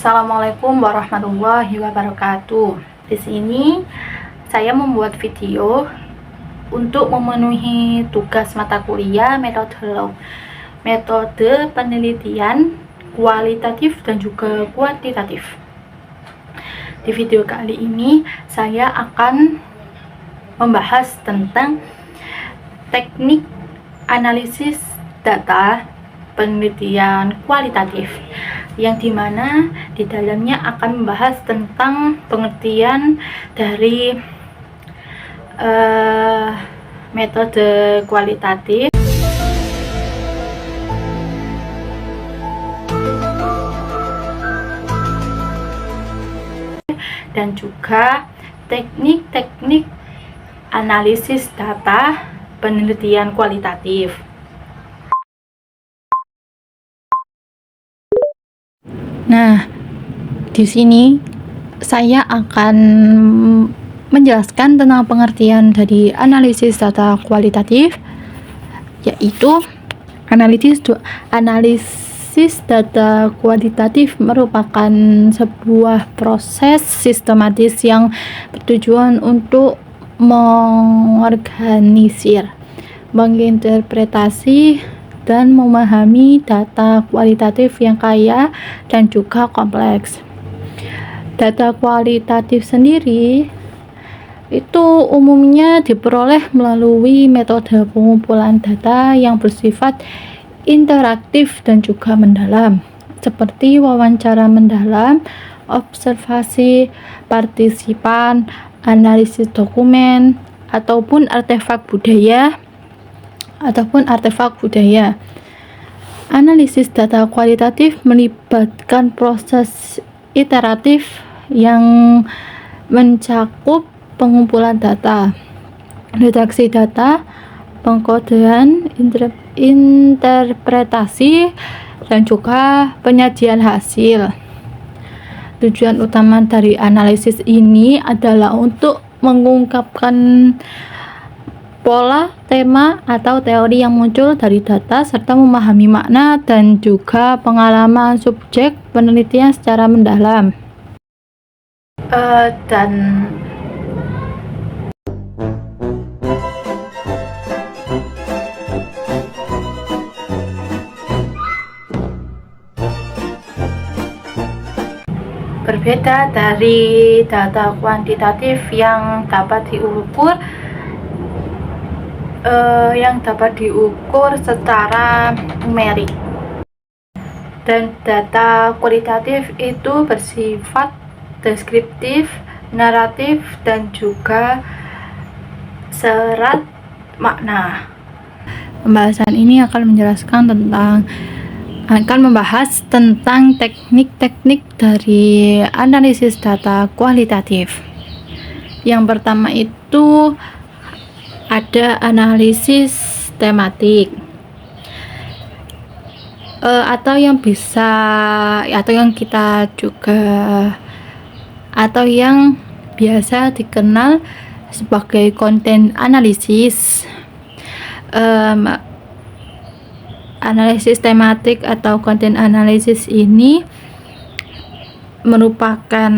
Assalamualaikum warahmatullahi wabarakatuh. Di sini saya membuat video untuk memenuhi tugas mata kuliah metode penelitian kualitatif dan juga kuantitatif. Di video kali ini saya akan membahas tentang teknik analisis data penelitian kualitatif, yang dimana di dalamnya akan membahas tentang pengertian dari metode kualitatif dan juga teknik-teknik analisis data penelitian kualitatif. Nah, di sini saya akan menjelaskan tentang pengertian dari analisis data kualitatif, yaitu analisis data kualitatif merupakan sebuah proses sistematis yang bertujuan untuk mengorganisir, menginterpretasi, dan memahami data kualitatif yang kaya dan juga kompleks. Data kualitatif sendiri itu umumnya diperoleh melalui metode pengumpulan data yang bersifat interaktif dan juga mendalam, seperti wawancara mendalam, observasi partisipan, analisis dokumen, ataupun artefak budaya. Analisis data kualitatif melibatkan proses iteratif yang mencakup pengumpulan data, redaksi data, pengkodean, interpretasi, dan juga penyajian hasil. Tujuan utama dari analisis ini adalah untuk mengungkapkan pola, tema, atau teori yang muncul dari data serta memahami makna dan juga pengalaman subjek penelitian secara mendalam. Berbeda dari data kuantitatif yang dapat diukur secara numerik, dan data kualitatif itu bersifat deskriptif, naratif, dan juga syarat makna. Pembahasan ini akan membahas tentang teknik-teknik dari analisis data kualitatif. Yang pertama itu ada analisis tematik, atau yang biasa dikenal sebagai konten analisis. Analisis tematik atau konten analisis ini merupakan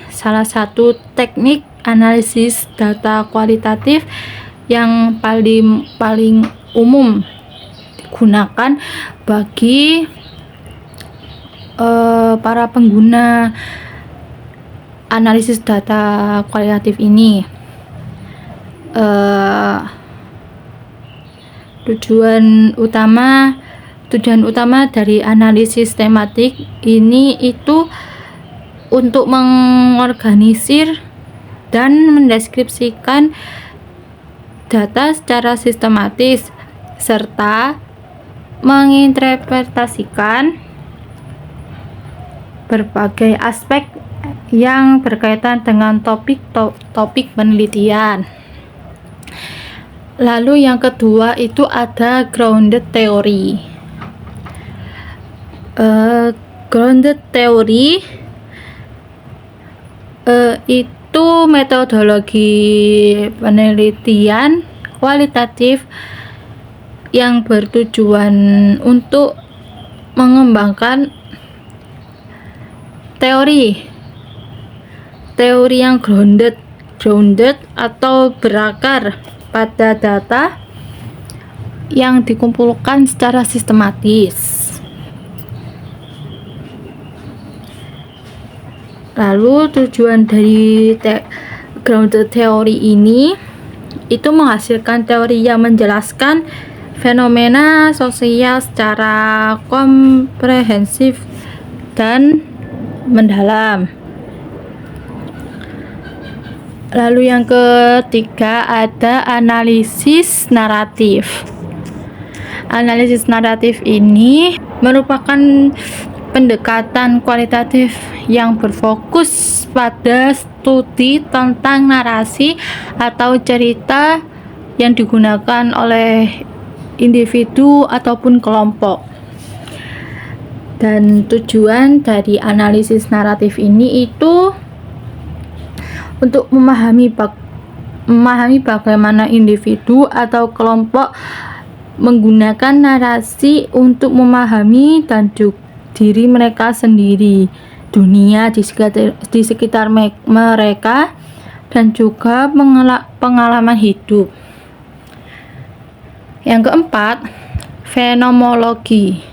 salah satu teknik analisis data kualitatif yang paling umum digunakan bagi para pengguna analisis data kualitatif ini. Tujuan utama dari analisis tematik ini itu untuk mengorganisir dan mendeskripsikan data secara sistematis serta menginterpretasikan berbagai aspek yang berkaitan dengan topik penelitian. Lalu yang kedua itu ada grounded theory. Grounded theory itu metodologi penelitian kualitatif yang bertujuan untuk mengembangkan teori yang grounded atau berakar pada data yang dikumpulkan secara sistematis. Lalu tujuan dari grounded teori ini itu menghasilkan teori yang menjelaskan fenomena sosial secara komprehensif dan mendalam. Lalu yang ketiga ada analisis naratif. Analisis naratif ini merupakan pendekatan kualitatif yang berfokus pada studi tentang narasi atau cerita yang digunakan oleh individu ataupun kelompok. Dan tujuan dari analisis naratif ini itu untuk memahami bagaimana individu atau kelompok menggunakan narasi untuk memahami dan diri mereka sendiri, dunia di sekitar mereka, dan juga pengalaman hidup. Yang keempat, fenomenologi.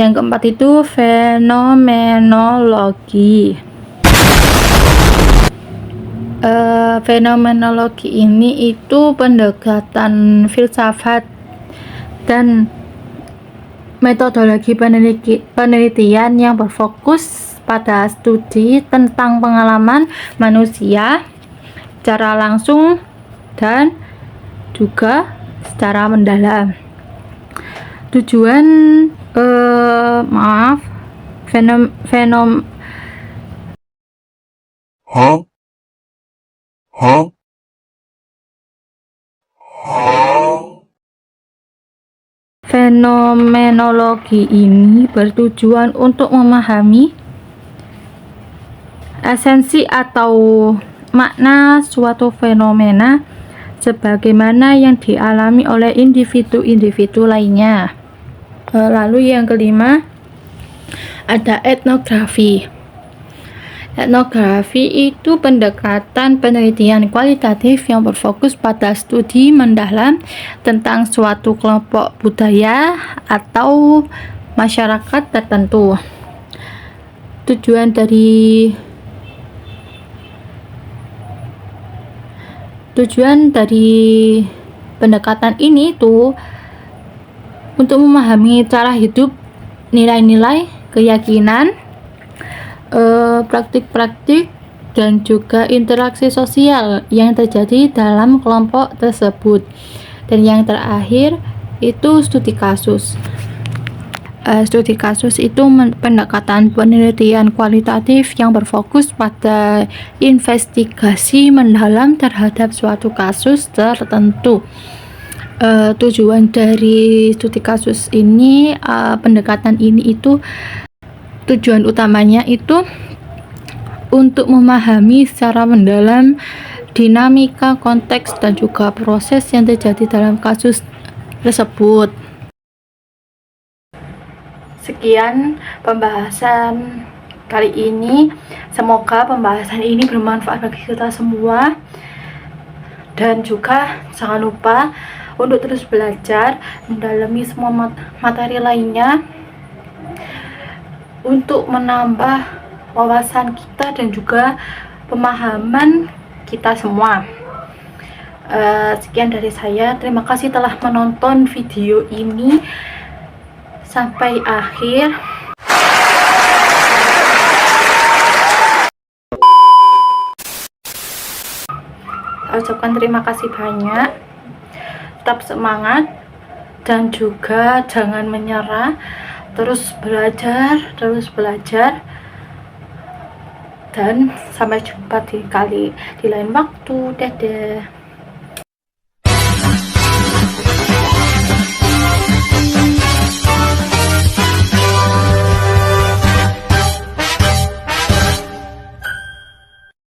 Yang keempat itu fenomenologi. Fenomenologi ini itu pendekatan filsafat dan metodologi penelitian yang berfokus pada studi tentang pengalaman manusia secara langsung dan juga secara mendalam. Tujuan fenomenologi ini bertujuan untuk memahami esensi atau makna suatu fenomena sebagaimana yang dialami oleh individu-individu lainnya. Lalu yang kelima ada etnografi. Etnografi itu pendekatan penelitian kualitatif yang berfokus pada studi mendalam tentang suatu kelompok budaya atau masyarakat tertentu. Tujuan dari pendekatan ini tuh untuk memahami cara hidup, nilai-nilai, keyakinan, praktik-praktik, dan juga interaksi sosial yang terjadi dalam kelompok tersebut. Dan yang terakhir itu studi kasus. Studi kasus itu pendekatan penelitian kualitatif yang berfokus pada investigasi mendalam terhadap suatu kasus tertentu. Tujuan dari studi kasus ini, pendekatan ini itu tujuan utamanya itu untuk memahami secara mendalam dinamika, konteks, dan juga proses yang terjadi dalam kasus tersebut. Sekian pembahasan kali ini. Semoga pembahasan ini bermanfaat bagi kita semua, dan juga jangan lupa untuk terus belajar, mendalami semua materi lainnya untuk menambah wawasan kita dan juga pemahaman kita semua. Sekian dari saya. Terima kasih telah menonton video ini sampai akhir. Saya ucapkan terima kasih banyak. Tetap semangat dan juga jangan menyerah. Terus belajar, dan sampai jumpa di lain waktu. Dadah.